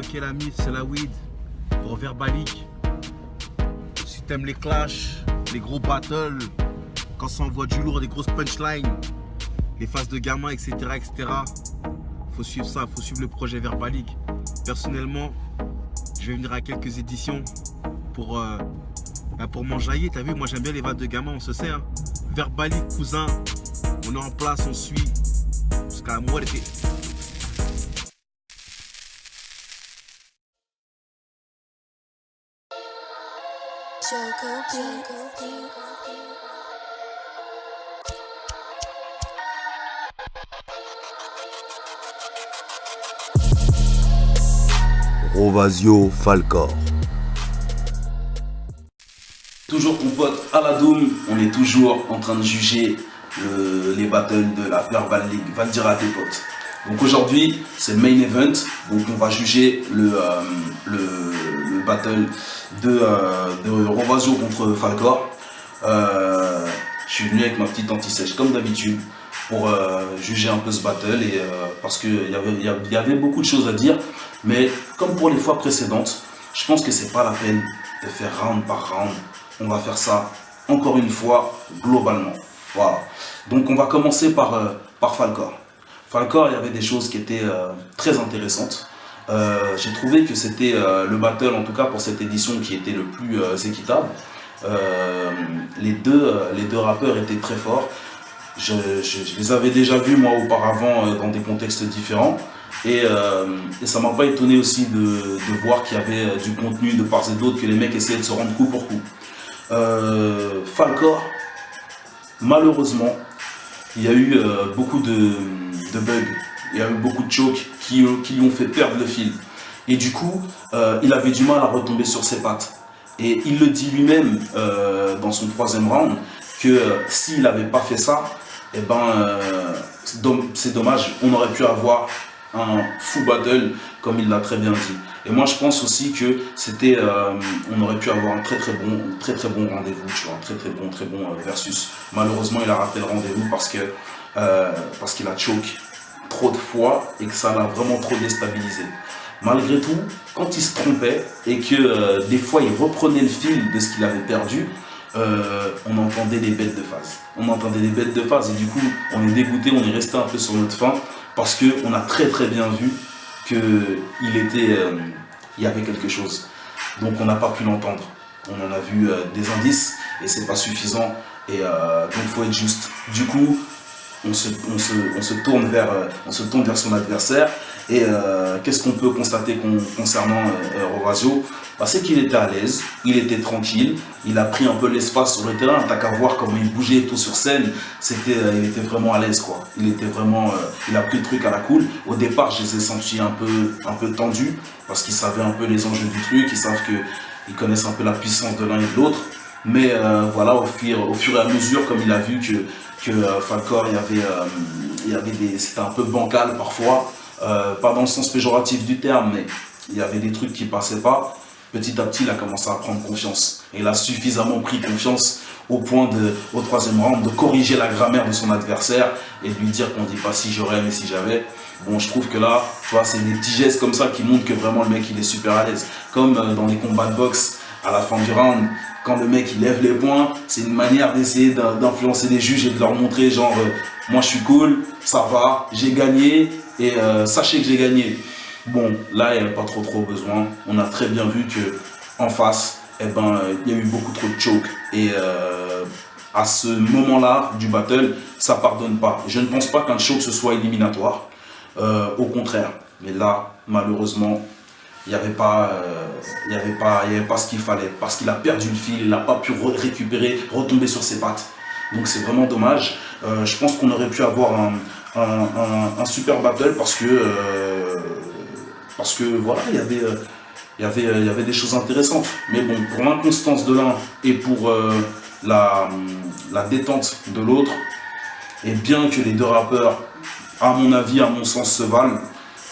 craquer la mif, c'est la weed. Pour Verbalic. Si t'aimes les clashs, les gros battles, quand ça envoie du lourd, des grosses punchlines, les phases de gamin, etc., etc. Faut suivre ça, faut suivre le projet Verbalic. Personnellement, je vais venir à quelques éditions pour m'enjailler. T'as vu, moi j'aime bien les vannes de gamin, on se sait. Hein. Verbalic, cousin, on est en place, on suit. Jusqu'à la muerte. Rovazio Falcor. Toujours ton pote Aladoum, on est toujours en train de juger les battles de la Verbalic, va le dire à tes potes. Donc aujourd'hui c'est le main event, donc on va juger le battle de Rovazio contre Falcor. Je suis venu avec ma petite anti-sèche comme d'habitude pour juger un peu ce battle et parce qu'il y avait beaucoup de choses à dire, mais comme pour les fois précédentes, je pense que c'est pas la peine de faire round par round. On va faire ça encore une fois globalement. Voilà. Donc on va commencer par Falcor. Falcor, il y avait des choses qui étaient très intéressantes. J'ai trouvé que c'était le battle, en tout cas pour cette édition, qui était le plus équitable. Les deux rappeurs étaient très forts. Je les avais déjà vus moi auparavant dans des contextes différents. Et ça m'a pas étonné aussi de voir qu'il y avait du contenu de part et d'autre, que les mecs essayaient de se rendre coup pour coup. Falcor, malheureusement, il y a eu beaucoup de bugs, il y a eu beaucoup de chokes qui lui ont fait perdre le fil. Et du coup, il avait du mal à retomber sur ses pattes. Et il le dit lui-même dans son troisième round, que s'il n'avait pas fait ça, eh ben, c'est dommage, on aurait pu avoir un fou battle, comme il l'a très bien dit. Et moi je pense aussi que c'était, on aurait pu avoir un très très bon rendez-vous, tu vois, un très bon versus. Malheureusement il a raté le rendez-vous parce qu'il a choke trop de fois et que ça l'a vraiment trop déstabilisé. Malgré tout, quand il se trompait et que des fois il reprenait le fil de ce qu'il avait perdu, on entendait des bêtes de phase. On entendait des bêtes de phase et du coup on est dégoûté, on est resté un peu sur notre faim parce qu'on a très bien vu qu'il y avait quelque chose. Donc on n'a pas pu l'entendre. On en a vu des indices et c'est pas suffisant. Et donc il faut être juste. Du coup, on se tourne vers son adversaire. Et qu'est-ce qu'on peut constater concernant Rovazio? C'est qu'il était à l'aise, il était tranquille, il a pris un peu l'espace sur le terrain. T'as qu'à voir comment il bougeait et tout sur scène, il était vraiment à l'aise quoi. Il a pris le truc à la cool. Au départ, je les ai sentis un peu tendus parce qu'ils savaient un peu les enjeux du truc, ils connaissent un peu la puissance de l'un et de l'autre. Mais voilà, au fur et à mesure, comme il a vu que Falcor, c'était un peu bancal parfois. Pas dans le sens péjoratif du terme, mais il y avait des trucs qui passaient pas. Petit à petit, il a commencé à prendre confiance. Et il a suffisamment pris confiance au point au troisième round de corriger la grammaire de son adversaire et de lui dire qu'on dit pas si j'aurais mais si j'avais. Bon, je trouve que là, tu vois, c'est des petits gestes comme ça qui montrent que vraiment le mec il est super à l'aise. Comme dans les combats de boxe, à la fin du round, quand le mec il lève les poings, c'est une manière d'essayer d'influencer les juges et de leur montrer genre moi je suis cool, ça va, j'ai gagné et sachez que j'ai gagné. Bon, là il n'y a pas trop besoin. On a très bien vu que en face, il y a eu beaucoup trop de choke et à ce moment-là du battle, ça pardonne pas. Je ne pense pas qu'un choke ce soit éliminatoire. Au contraire, mais là malheureusement il n'y avait pas ce qu'il fallait parce qu'il a perdu le fil, il n'a pas pu récupérer, retomber sur ses pattes. Donc c'est vraiment dommage. Je pense qu'on aurait pu avoir un super battle parce que voilà, il y avait des choses intéressantes. Mais bon, pour l'inconstance de l'un et pour la détente de l'autre, et bien que les deux rappeurs, à mon avis, à mon sens, se valent,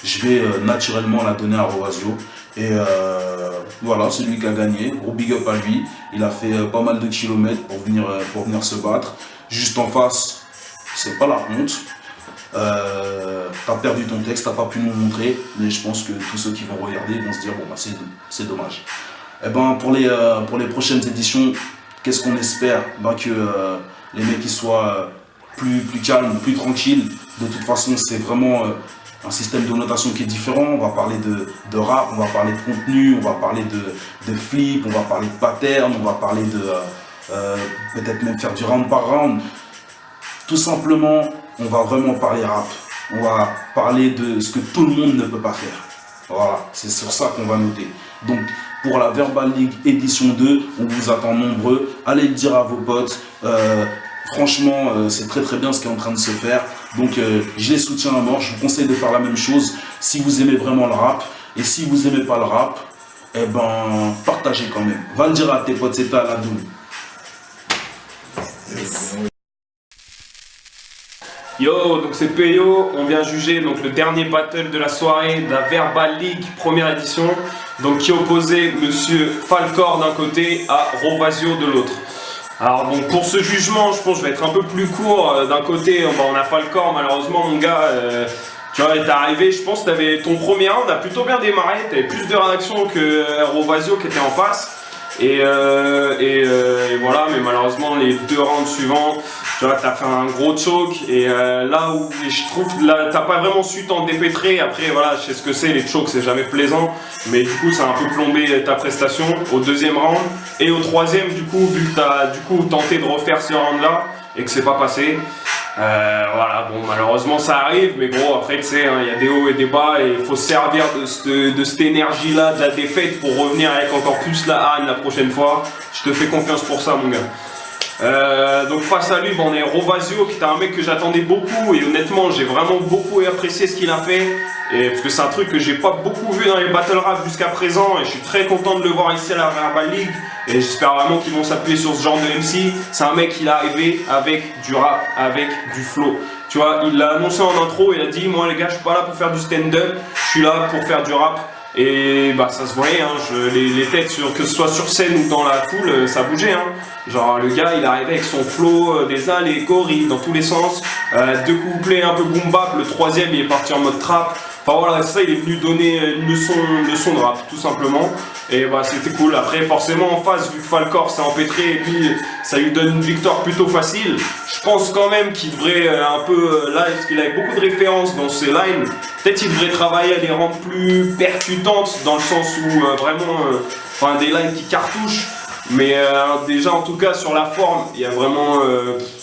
je vais naturellement la donner à Rovazio. Et voilà, c'est lui qui a gagné. Gros big up à lui. Il a fait pas mal de kilomètres pour venir se battre. Juste en face, c'est pas la honte. t'as perdu ton texte, t'as pas pu nous montrer, mais je pense que tous ceux qui vont regarder vont se dire bon bah c'est dommage. Et ben pour les prochaines éditions, qu'est-ce qu'on espère? Que les mecs ils soient plus calmes, plus tranquilles. De toute façon c'est vraiment un système de notation qui est différent. On va parler de rap, on va parler de contenu, on va parler de flip, on va parler de pattern, on va parler de peut-être même faire du round par round. Tout simplement, on va vraiment parler rap. On va parler de ce que tout le monde ne peut pas faire. Voilà, c'est sur ça qu'on va noter. Donc, pour la Verbal League édition 2, on vous attend nombreux. Allez le dire à vos potes. Franchement, c'est très bien ce qui est en train de se faire. Donc, je les soutiens à mort. Je vous conseille de faire la même chose si vous aimez vraiment le rap. Et si vous n'aimez pas le rap, eh ben, partagez quand même. Va le dire à tes potes, c'est à la double. Yo, donc c'est Peyo, on vient juger donc le dernier battle de la soirée de la Verbal League première édition, donc qui opposait Monsieur Falcor d'un côté à Rovasio de l'autre. Alors bon, pour ce jugement, je pense que je vais être un peu plus court. D'un côté, on a Falcor, malheureusement mon gars, tu vois, t'es arrivé, je pense que t'avais ton premier round a plutôt bien démarré, t'avais plus de réactions que Rovasio qui était en face. Et voilà, mais malheureusement les 2 rounds suivants, tu vois, t'as fait un gros choke et là où je trouve, là t'as pas vraiment su t'en dépêtrer. Après voilà, je sais ce que c'est, les chokes c'est jamais plaisant, mais du coup ça a un peu plombé ta prestation au 2e round. Et au 3e du coup, vu que t'as du coup tenté de refaire ce round là et que c'est pas passé, voilà, bon malheureusement ça arrive, mais gros après tu sais, il y a des hauts et des bas et il faut se servir de cette énergie là, de la défaite pour revenir avec encore plus la haine la prochaine fois. Je te fais confiance pour ça mon gars. Donc face à lui, on est Rovasio qui était un mec que j'attendais beaucoup et honnêtement j'ai vraiment beaucoup apprécié ce qu'il a fait. Et parce que c'est un truc que j'ai pas beaucoup vu dans les battle rap jusqu'à présent et je suis très content de le voir ici à la Verbal League et j'espère vraiment qu'ils vont s'appuyer sur ce genre de MC. C'est un mec qui est arrivé avec du rap, avec du flow. Tu vois, il l'a annoncé en intro, il a dit moi les gars je suis pas là pour faire du stand-up, je suis là pour faire du rap. Et bah ça se voyait, hein, les têtes, que ce soit sur scène ou dans la foule, ça bougeait. Hein. Genre le gars il arrivait avec son flow, des allégoriques dans tous les sens, 2 couplets un peu boom bap, le 3e il est parti en mode trap. Enfin voilà, ça il est venu donner une leçon de rap tout simplement. Et bah c'était cool. Après forcément en face, vu que Falcor s'est empêtré et puis ça lui donne une victoire plutôt facile, je pense quand même qu'il devrait un peu, là parce qu'il avait beaucoup de références dans ses lines, peut-être il devrait travailler à les rendre plus percutantes dans le sens où vraiment, des lines qui cartouchent. Mais déjà en tout cas sur la forme, il y a vraiment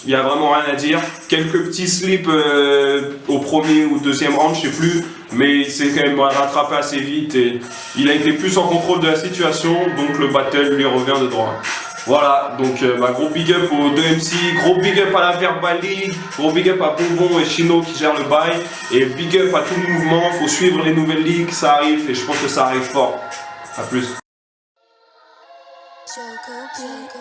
rien à dire. Quelques petits slips au 1er ou 2e round, je sais plus, mais il s'est quand même rattrapé assez vite et il a été plus en contrôle de la situation, donc le battle lui revient de droit. Voilà, donc gros big up aux 2 MC, gros big up à la Verbal League, gros big up à Bonbon et Chino qui gèrent le bail, et big up à tout le mouvement. Faut suivre les nouvelles ligues, ça arrive et je pense que ça arrive fort. A plus. Choco beat.